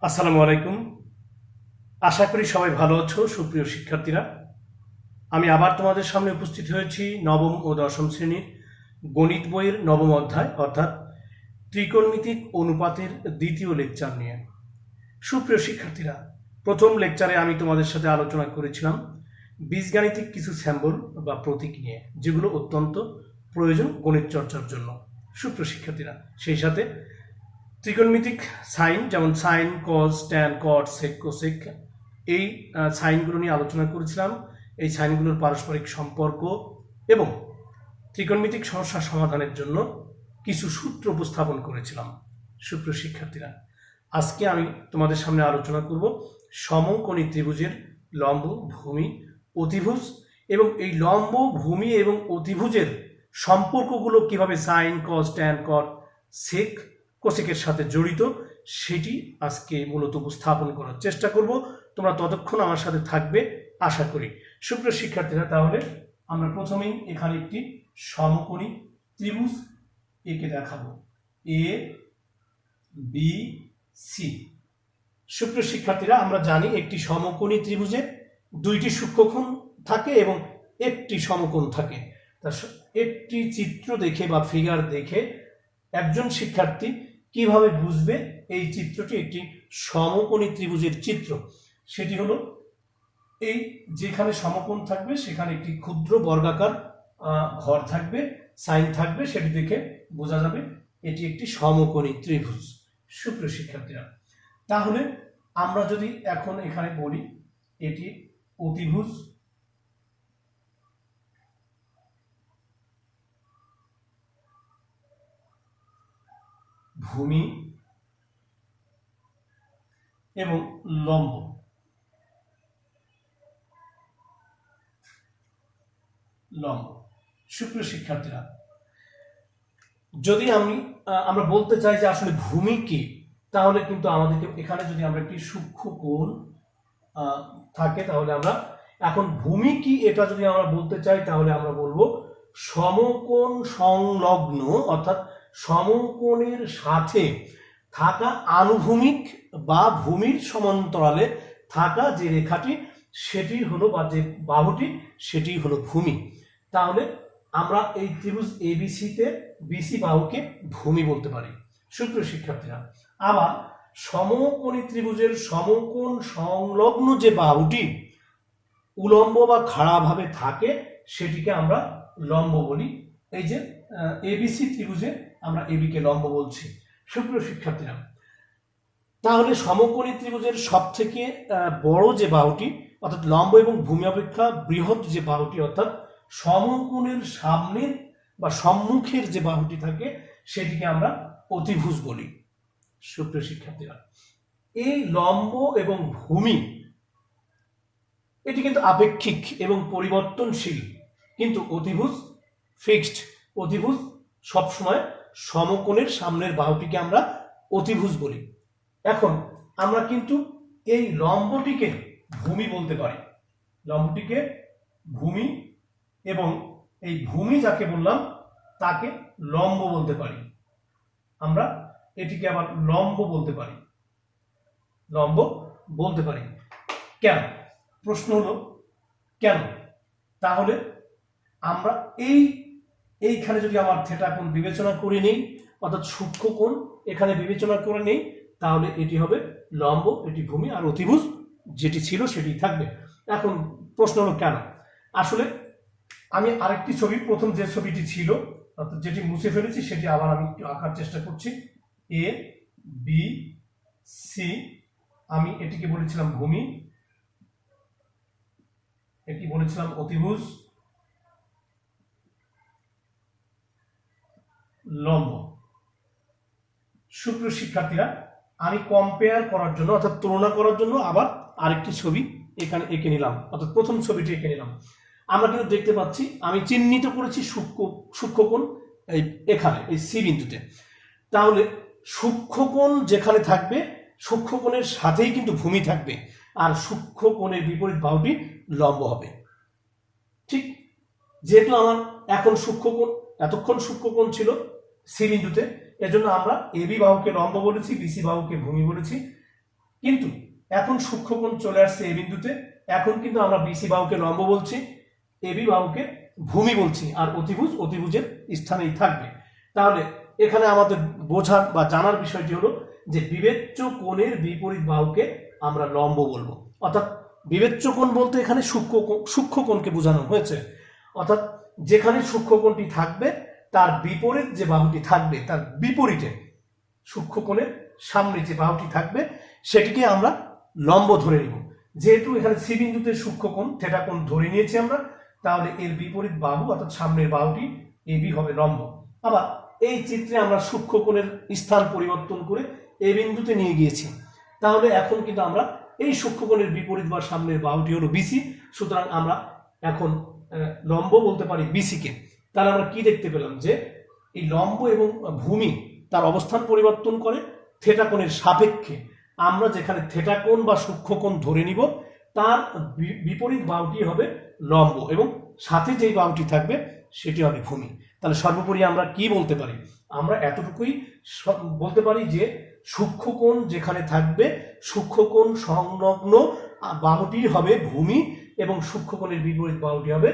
আসসালামু আলাইকুম। আশা করি সবাই ভালো আছো সুপ্রিয় শিক্ষার্থীরা। আমি আবার তোমাদের সামনে উপস্থিত হয়েছি নবম ও দশম শ্রেণীর গণিত বইয়ের নবম অধ্যায় অর্থাৎ ত্রিকোণমিতিক অনুপাতের দ্বিতীয় লেকচার নিয়ে। সুপ্রিয় শিক্ষার্থীরা, প্রথম লেকচারে আমি তোমাদের সাথে আলোচনা করেছিলাম বীজগাণিতিক কিছু স্যাম্বল বা প্রতীক নিয়ে, যেগুলো অত্যন্ত প্রয়োজন গণিত চর্চার জন্য। সুপ্রিয় শিক্ষার্থীরা, সেই সাথে ত্রিকোণমিতিক সাইন যেমন সাইন, কজ, ট্যান, কট, সেক, কোসেক এই সাইনগুলো নিয়ে আলোচনা করেছিলাম। এই সাইনগুলোর পারস্পরিক সম্পর্ক এবং ত্রিকোণমিতিক সমস্যা সমাধানের জন্য কিছু সূত্র উপস্থাপন করেছিলাম। সুপ্রিয় শিক্ষার্থীরা, আজকে আমি তোমাদের সামনে আলোচনা করব সমকোণী ত্রিভুজের লম্ব, ভূমি, অতিভুজ এবং এই লম্ব, ভূমি এবং অতিভুজের সম্পর্কগুলো কিভাবে sign, cause, tan, cot, sec, কোসেকের সাথে জড়িত সেটি আজকে মূলত উপস্থাপন করার চেষ্টা করব। তোমরা ততক্ষণ আমার সাথে থাকবে আশা করি। সুপ্রিয় শিক্ষার্থীরা, তাহলে আমরা প্রথমেই এখানে একটি সমকোণী ত্রিভুজ একে দেখাবো, এ বি সি। সুপ্রিয় শিক্ষার্থীরা, আমরা জানি একটি সমকোণী ত্রিভুজে দুইটি সূক্ষ্মকোণ থাকে এবং একটি সমকোণ থাকে। তা একটি চিত্র দেখে বা ফিগার দেখে একজন শিক্ষার্থী কিভাবে বুঝবে এই চিত্রটি একটি সমকোণী ত্রিভুজের চিত্র? সেটি হলো এই যেখানে সমকোণ থাকবে সেখানে একটি ক্ষুদ্র বর্গাকার ঘর থাকবে, সাইন থাকবে, সেটি দেখে বোঝা যাবে এটি একটি সমকোণী ত্রিভুজ। সুপ্রিয় শিক্ষার্থীরা, তাহলে আমরা যদি এখন এখানে বলি এটি অতিভুজ, ভূমি এবং লম্ব। সুপ্রিয় শিক্ষার্থীরা, যদি আমরা বলতে চাই যে আসলে ভূমি কি, তাহলে কিন্তু আমাদেরকে এখানে যদি আমরা একটি সূক্ষ্ম কোণ থাকে তাহলে আমরা এখন ভূমি কি এটা যদি আমরা বলতে চাই তাহলে আমরা বলবো সমকোণ সংলগ্ন অর্থাৎ সমকোণের সাথে থাকা আনুভূমিক বা ভূমির সমান্তরালে থাকা যে রেখাটি সেটি হলো বা যে বাহুটি সেটি হলো ভূমি। তাহলে আমরা এই ত্রিভুজ এবিসিতে বিসি বাহুকে ভূমি বলতে পারি। সুপ্রিয় শিক্ষার্থীরা, আবার সমকোণী ত্রিভুজের সমকোণ সংলগ্ন যে বাহুটি উলম্ব বা খাড়াভাবে থাকে সেটিকে আমরা লম্ব বলি। এই যে এবিসি ত্রিভুজে আমরা এবিকে লম্ব বলছি। সুপ্রিয় শিক্ষার্থীরা, তাহলে সমকোণী ত্রিভুজের সব থেকে বড় যে বাহুটি অর্থাৎ লম্ব এবং ভূমি অপেক্ষা বৃহৎ যে বাহুটি অর্থাৎ সমকোণের সামনের বা সম্মুখের যে বাহুটি থাকে সেটিকে আমরা অতিভুজ বলি। সুপ্রিয় শিক্ষার্থীরা, এই লম্ব এবং ভূমি এটি কিন্তু আপেক্ষিক এবং পরিবর্তনশীল, কিন্তু অতিভুজ ফিক্সড। অতিভুজ সবসময় সমকোণের সামনের বাহুটিকে আমরা অতিভুজ বলি। এখন আমরা কিন্তু এই লম্বটিকে ভূমি বলতে পারি, লম্বটিকে ভূমি, এবং এই ভূমি যাকে বললাম তাকে লম্ব বলতে পারি। আমরা এটিকে আবার লম্ব বলতে পারি, লম্ব বলতে পারি। কেন? প্রশ্ন হলো কেন? তাহলে আমরা এইখানে যদি আমার থিটা কোণ বিবেচনা করে নেই অর্থাৎ সূক্ষ্ম কোণ এখানে বিবেচনা করে নেই তাহলে এটি হবে লম্ব, এটি ভূমি, আর অতিভুজ যেটি ছিল সেটি থাকবে। এখন প্রশ্ন হলো কেন? আসলে আমি আরেকটি ছবি, প্রথম যে ছবিটি ছিল অর্থাৎ যেটি মুছে ফেলেছি সেটি আবার আমি একটু আঁকার চেষ্টা করছি। এ বি সি, আমি এটিকে বলেছিলাম ভূমি, এটি বলেছিলাম অতিভুজ, লম্ব। সুপ্রিয় শিক্ষার্থীরা, আমি কম্পেয়ার করার জন্য অর্থাৎ তুলনা করার জন্য আবার আরেকটি ছবি এখানে এঁকে নিলাম, অর্থাৎ প্রথম ছবিটি এঁকে নিলাম। আমরা কিন্তু দেখতে পাচ্ছি আমি চিহ্নিত করেছি সূক্ষ্মকোণ এখানে এই সি বিন্দুতে। তাহলে সূক্ষ্মকোণ যেখানে থাকবে সূক্ষ্মকোণের সাথেই কিন্তু ভূমি থাকবে, আর সূক্ষ্মকোণের বিপরীত বাহুটি লম্ব হবে। ঠিক যেহেতু আমার এখন সূক্ষ্মকোণ, এতক্ষণ সূক্ষ্মকোণ ছিল সি বিন্দুতে, এজন্য আমরা এবি বাহুকে লম্ব বলেছি, বিসি বাহুকে ভূমি বলেছি। কিন্তু এখন সূক্ষ্মকোণ চলে আসছে এ বিন্দুতে, এখন কিন্তু আমরা বিসি বাহুকে লম্ব বলছি, এবি বাহুকে ভূমি বলছি, আর অতিভুজের স্থানেই থাকবে। তাহলে এখানে আমাদের বোঝার বা জানার বিষয়টি হলো যে বিবেচ্য কোণের বিপরীত বাহুকে আমরা লম্ব বলবো। অর্থাৎ বিবেচ্য কোণ বলতে এখানে সূক্ষ্মকোণকে বোঝানো হয়েছে। অর্থাৎ যেখানে সূক্ষ্মকোণটি থাকবে তার বিপরীত যে বাহুটি থাকবে তার বিপরীতে সূক্ষ্মকোণের সামনে যে বাহুটি থাকবে সেটিকে আমরা লম্ব ধরে নিব। যেহেতু এখানে সি বিন্দুতে সূক্ষ্মকোণ থিটা কোণ ধরে নিয়েছি আমরা, তাহলে এর বিপরীত বাহু অর্থাৎ সামনের বাহুটি এবি হবে লম্ব। আবার এই চিত্রে আমরা সূক্ষ্মকোণের স্থান পরিবর্তন করে এ বিন্দুতে নিয়ে গিয়েছি, তাহলে এখন কিন্তু আমরা এই সূক্ষ্মকোণের বিপরীত বা সামনের বাহুটি হলো বিসি, সুতরাং আমরা এখন লম্ব বলতে পারি বিসিকে। তাহলে আমরা কি দেখতে পেলাম যে এই লম্ব এবং ভূমি তার অবস্থান পরিবর্তন করে থিটা কোণের সাপেক্ষে। আমরা যেখানে থিটা কোণ বা সূক্ষ্মকোণ ধরে নিব তার বিপরীত বাহুটি হবে লম্ব এবং সাথে যেই বাহুটি থাকবে সেটি হবে ভূমি। তাহলে সর্বোপরি আমরা কি বলতে পারি? আমরা এতটুকুই বলতে পারি যে সূক্ষ্মকোণ যেখানে থাকবে সূক্ষ্মকোণ সংলগ্ন বাহুটি হবে ভূমি এবং সূক্ষ্মকোণের বিপরীত বাহুটি হবে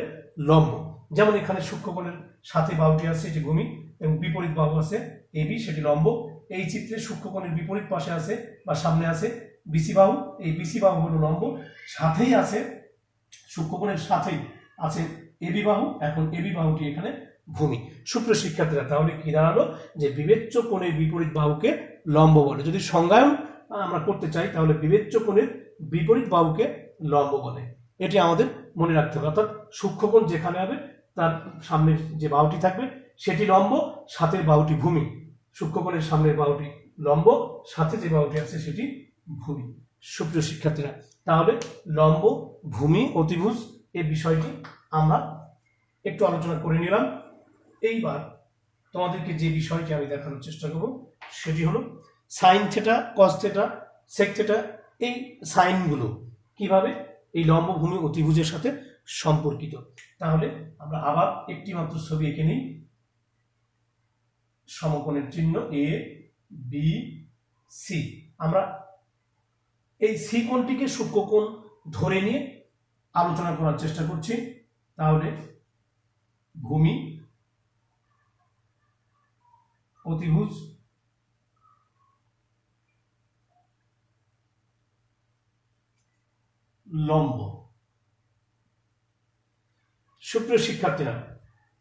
লম্ব। যেমন এখানে সূক্ষ্মকোণের সাথে বাহুটি আছে এটি ভূমি এবং বিপরীত বাহু আছে এবি, সেটি লম্ব। এই চিত্রে সূক্ষ্মকোণের বিপরীত পাশে আছে বা সামনে আছে বিসি বাহু, এই বিসি বাহু হলো লম্ব, সাথেই আছে সূক্ষ্মকোণের সাথেই আছে এবি বাহু, এখন এবি বাহুটি এখানে ভূমি। সুপ্রিয় শিক্ষার্থীরা, তাহলে কি দাঁড়ালো যে বিবেচ্য কোণের বিপরীত বাহুকে লম্ব বলে। যদি সংজ্ঞায়ন আমরা করতে চাই তাহলে বিবেচ্য কোণের বিপরীত বাহুকে লম্ব বলে। এটি আমাদের মনে রাখতে হবে। অর্থাৎ সূক্ষ্মকোণ যেখানে হবে তার সামনের যে বাহুটি থাকবে সেটি লম্ব, সাথে বাহুটি ভূমি। সূক্ষ্মকোণের সামনের বাহুটি লম্ব, সাথে যে বাহুটি আছে সেটি ভূমি। সুপ্রিয় শিক্ষার্থীরা, তাহলে লম্ব, ভূমি, অতিভুজ এই বিষয়টি আমরা একটু আলোচনা করে নিলাম। এইবার তোমাদেরকে যে বিষয়টি আমি দেখানোর চেষ্টা করব সেটি হলো sine theta, cos theta, sec theta, এই সাইনগুলো কিভাবে এই লম্ব, ভূমি, অতিভুজের সাথে সম্পর্কিত। তাহলে আমরা আবার একটি মাত্র ছবি এঁকে নিই। সমকোণের চিহ্ন এ বি সি। আমরা এই সি কোণটিকে সূক্ষ্মকোণ ধরে নিয়ে আলোচনা করার চেষ্টা করছি। তাহলে ভূমি, অতিভুজ, লম্ব। সুপ্রিয় শিক্ষার্থীরা,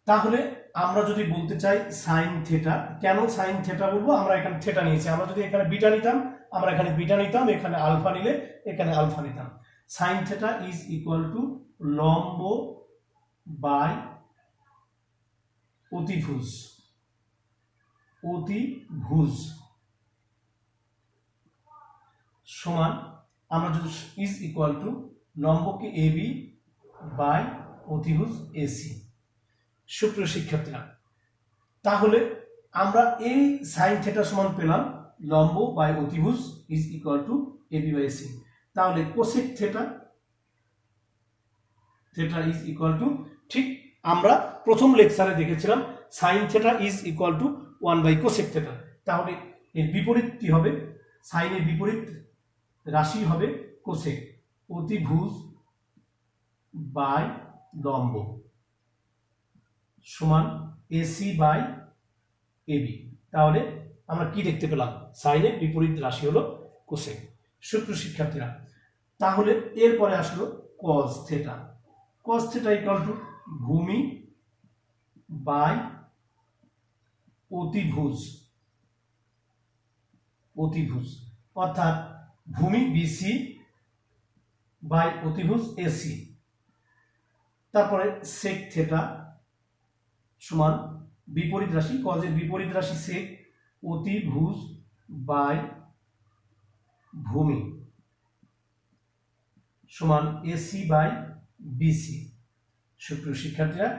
তাহলে আমরা যদি বলতে চাই সাইন থিটা, কেন সাইন থিটা বলবো? আমরা এখানে থিটা নিয়েছি, আমরা যদি এখানে বিটা নিতাম আমরা এখানে বিটা নিতাম, এখানে আলফা নিলে এখানে আলফা নিতাম। Sine theta is equal to লম্ব বাই অতিভুজ, অতিভুজ সমান আমরা যদি ইজ ইকুয়াল টু লম্বকে এবি বাই অতিভুজ এসি। সুপ্রিয় শিক্ষার্থীরা, তাহলে আমরা এই সাইন থিটা সমান পেলাম লম্ব বাই অতিভুজ is equal to AB by AC. তাহলে cosec theta, theta is equal to, ঠিক আমরা প্রথম লেকচারে দেখেছিলাম sine theta is equal to 1 by cosec theta. তাহলে এর বিপরীতটি হবে, সাইনের বিপরীত রাশি হবে কোসেক, অতিভুজ বাই লম্ব সমান এসি বাই এবি। তাহলে আমরা কি দেখতে পেলাম? সাইনের বিপরীত রাশি হলো কোসেক। সুপ্রিয় শিক্ষার্থীরা, তাহলে এরপরে আসলো cos theta. Cos theta equal to ভূমি বাই অতিভুজ, অতিভুজ অর্থাৎ ভূমি বিসি বাই অতিভুজ এসি। তারপরে সেক থিটা সমান বিপরীত রাশি, কজের বিপরীত রাশি সেক, অতিভুজ বাই ভূমি সমান এসি বাই বিসি। সুপ্রিয় শিক্ষার্থীরা,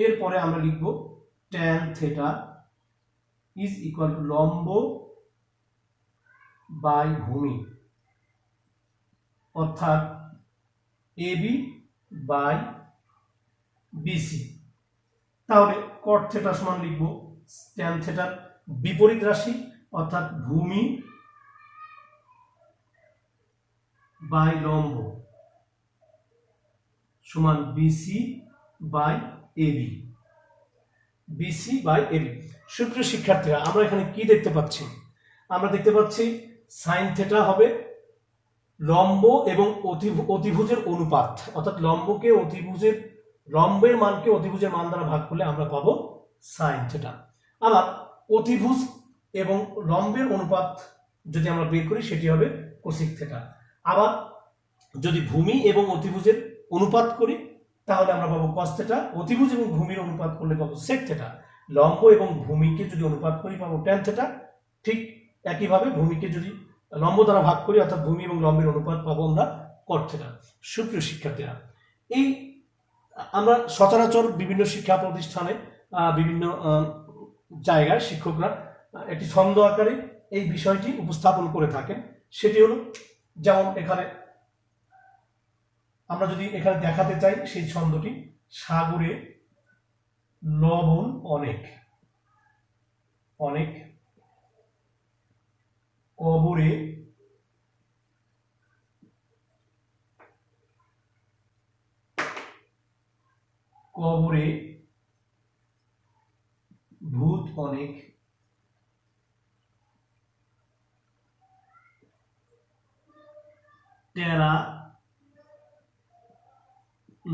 এরপরে আমরা লিখব tan theta is equal to লম্ব বাই ভূমি অর্থাৎ এবি বাই বিসি। তাহলে কট থিটা সমান লিখব ট্যান থিটার বিপরীত রাশি অর্থাৎ ভূমি বাই লম্ব সমান BC by AB, BC by AB. সুপ্রিয় শিক্ষার্থীরা, আমরা এখানে কি দেখতে পাচ্ছি? আমরা দেখতে পাচ্ছি সাইন থিটা হবে লম্ব এবং অতিভুজের অনুপাত, অর্থাৎ লম্বের মানকে অতিভুজের মান দ্বারা ভাগ করলে আমরা পাবো সাইন থিটা। আবার অতিভুজ এবং লম্বের অনুপাত যদি আমরা বের করি সেটি হবে কোসেক থিটা। আবার যদি ভূমি এবং অতিভুজের অনুপাত করি তাহলে আমরা পাবো কস থিটা। অতিভুজ এবং ভূমির অনুপাত করলে পাবো সেক থিটা। লম্ব এবং ভূমিকে যদি অনুপাত করি পাবো ট্যান থিটা। ঠিক একইভাবে ভূমিকে যদি লম্ব দ্বারা ভাগ করি অর্থাৎ ভূমি এবং লম্বের অনুপাত পাবো আমরা কট থিটা। সুপ্রিয় শিক্ষার্থীরা, এই আমরা সচরাচর বিভিন্ন শিক্ষা প্রতিষ্ঠানে বিভিন্ন জায়গায় শিক্ষকরা একটি ছন্দ আকারে এই বিষয়টি উপস্থাপন করে থাকেন। সেটি হলো, যেমন এখানে আমরা যদি এখানে দেখাতে চাই সেই ছন্দটি, সাগরে লবণ অনেক, অনেক কবরে কবরে ভূত অনেক, টেরা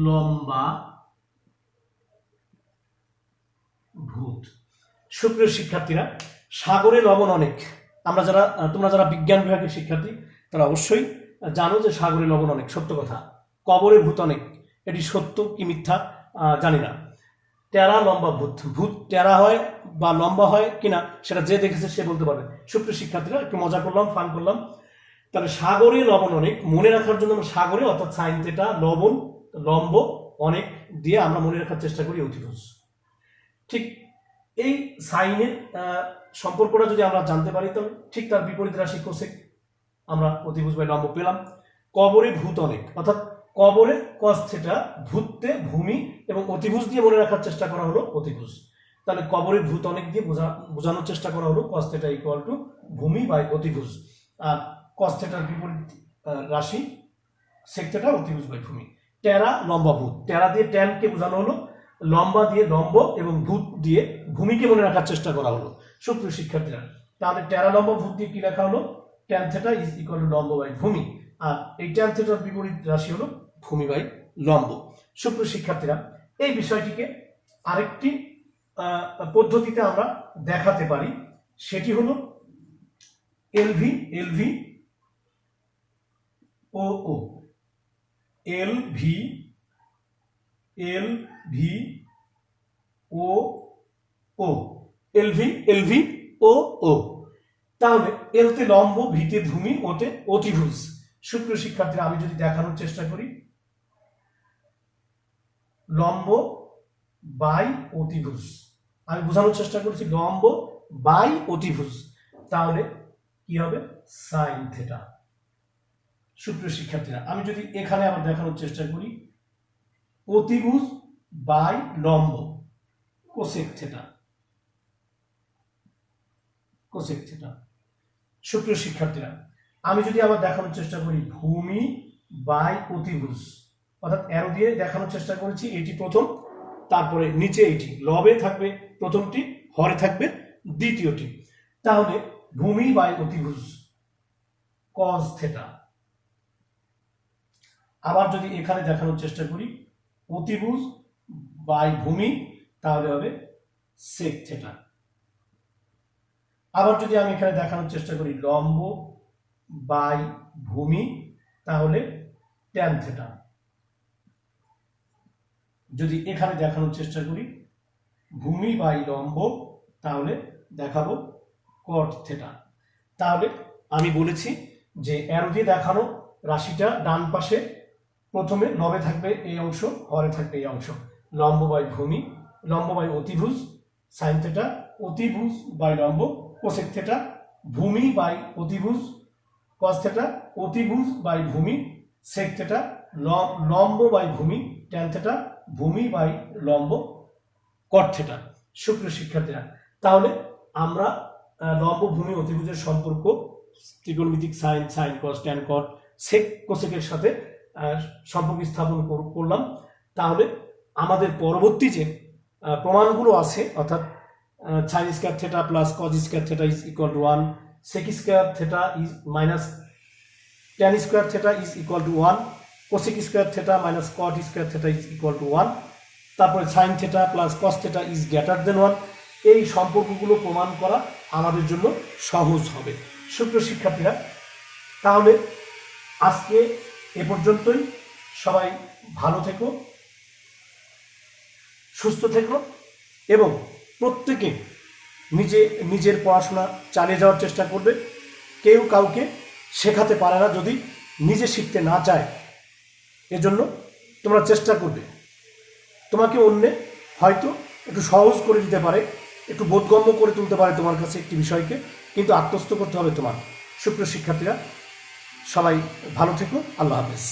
লম্বা ভূত। সুপ্রিয় শিক্ষার্থীরা, সাগরে লবণ অনেক, তোমরা যারা বিজ্ঞান বিভাগের শিক্ষার্থী তারা অবশ্যই জানো যে সাগরে লবণ অনেক সত্য কথা। কবরে ভূত অনেক, এটি সত্য কি মিথ্যা জানি না। টেরা লম্বা ভূত, ভূত টেরা হয় বা লম্বা হয় কিনা সেটা যে দেখেছে সে বলতে পারবে। সুপ্রিয় শিক্ষার্থীরা, একটু মজা করলাম, ফান করলাম। তাহলে সাগরে লবণ অনেক মনে রাখার জন্য আমরা সাগরে অর্থাৎ সাইন থিটা লবণ লম্ব অনেক দিয়ে আমরা মনে রাখার চেষ্টা করি অতিভুজ। ঠিক এই সাইনের সম্পর্কটা যদি আমরা জানতে পারি তাহলে ঠিক তার বিপরীত রাশি কোসেক আমরা অতিভুজ বাই লম্ব পেলাম। কবরে ভূত অনেক অর্থাৎ কবরে কস থিটা, ভূতে ভূমি এবং অতিভুজ দিয়ে মনে রাখার চেষ্টা করা হলো অতিভুজ। তাহলে কবরে ভূত অনেক দিয়ে বোঝানোর চেষ্টা করা হলো কস থিটা ইকুয়াল টু ভূমি বাই অতিভুজ। আর কস থিটার বিপরীত রাশি সেক থিটা অতিভুজ বাই ভূমি। টেরা লম্বা ভূত, টেরা দিয়ে ট্যানকে বোঝানো হলো, লম্বা দিয়ে লম্ব এবং ভূত দিয়ে ভূমিকে মনে রাখার চেষ্টা করা হলো। সুপ্রিয় শিক্ষার্থীরা, তাহলে টেরা লম্বা ভূত দিয়ে কি লেখা হলো? Tan theta is equal to লম্ব বাই ভূমি। আর এই ট্যান থিটার বিপরীত রাশি হলো ভূমি বাই লম্ব। সুপ্রিয় শিক্ষার্থীরা, এই বিষয়টিকে আরেকটি পদ্ধতিতে আমরা দেখাতে পারি, সেটি হলো এলভি এলভি ও ও, এলভি এলভি ও ও, এলভি এলভি ও ও। তাহলে এলতে লম্ব, ভিতে ভূমি, ওতে অতিভুজ। সুপ্রিয় শিক্ষার্থীরা, আমি যদি দেখানোর চেষ্টা করি লম্ব বাই অতিভুজ, আমি বোঝানোর চেষ্টা করছি লম্ব বাই অতিভুজ, তাহলে কি হবে? Sine theta. সুপ্রিয় শিক্ষার্থীরা, আমি যদি এখানে আবার দেখানোর চেষ্টা করি অতিভুজ বাই লম্ব কোসেক থিটা, কোসেক থিটা। সুপ্রিয় শিক্ষার্থীরা, আমি যদি আবার দেখানোর চেষ্টা করি ভূমি বাই অতিভুজ, অর্থাৎ অ্যারো দিয়ে দেখানোর চেষ্টা করেছি এটি প্রথম, তারপরে নিচে এটি লবে থাকবে প্রথমটি, হরে থাকবে দ্বিতীয়টি, তাহলে ভূমি বাই অতিভুজ কস থিটা। আবার যদি এখানে দেখানোর চেষ্টা করি অতিভুজ বাই ভূমি, তাহলে হবে সেক থিটা। আবার যদি আমি এখানে দেখানোর চেষ্টা করি লম্ব বাই ভূমি, তাহলে ট্যান থিটা। যদি এখানে দেখানোর চেষ্টা করি ভূমি বাই লম্ব, তাহলে দেখাবো কট থিটা। তাহলে আমি বলেছি যে অ্যারো দিয়ে দেখানো রাশিটা ডান পাশে প্রথমে লবে থাকবে এই অংশ, হরে থাকবে এই অংশ, লম্ব বাই ভূমি, লম্ব বাই অতিভুজ সাইন থিটা, অতিভুজ বাই লম্ব কোসেক থিটা, ভূমি বাই অতিভুজ কস থিটা, অতিভুজ বাই ভূমি সেক থিটা, লম্ব বাই ভূমি ট্যান থিটা, ভূমি বাই লম্ব কট থিটা। সুপ্রিয় শিক্ষার্থীরা, তাহলে আমরা লম্ব ভূমি অতিভুজের সম্পর্ক ত্রিকোণমিতিক sine, sine cos, tan cot, sec কোসেকের সাথে সম্পর্ক স্থাপন করলাম, তাহলে আমাদের পরবর্তী যে প্রমাণগুলো আছে, অর্থাৎ sine square theta plus cos square theta is equal to 1, sec square theta is minus tan square theta is equal to 1, cosec square theta minus cot square theta is equal to 1, তারপরে sine theta plus cos theta is greater than 1, এই সম্পর্কগুলো প্রমাণ করা আমাদের জন্য সহজ হবে। সুপ্রিয় শিক্ষার্থীরা, তাহলে আজকে এ পর্যন্তই। সবাই ভালো থেকো, সুস্থ থেকো এবং প্রত্যেকে নিজের পড়াশোনা চালিয়ে যাওয়ার চেষ্টা করবে। কেউ কাউকে শেখাতে পারে না যদি নিজে শিখতে না চায়। এজন্য তোমরা চেষ্টা করবে। তোমাকে অন্যে হয়তো একটু সহজ করে দিতে পারে, একটু বোধগম্য করে তুলতে পারে তোমার কাছে একটি বিষয়কে, কিন্তু আত্মস্থ করতে হবে তোমার। সুপ্রিয় শিক্ষার্থীরা, সবাই ভালো থেকো। আল্লাহ হাফেজ।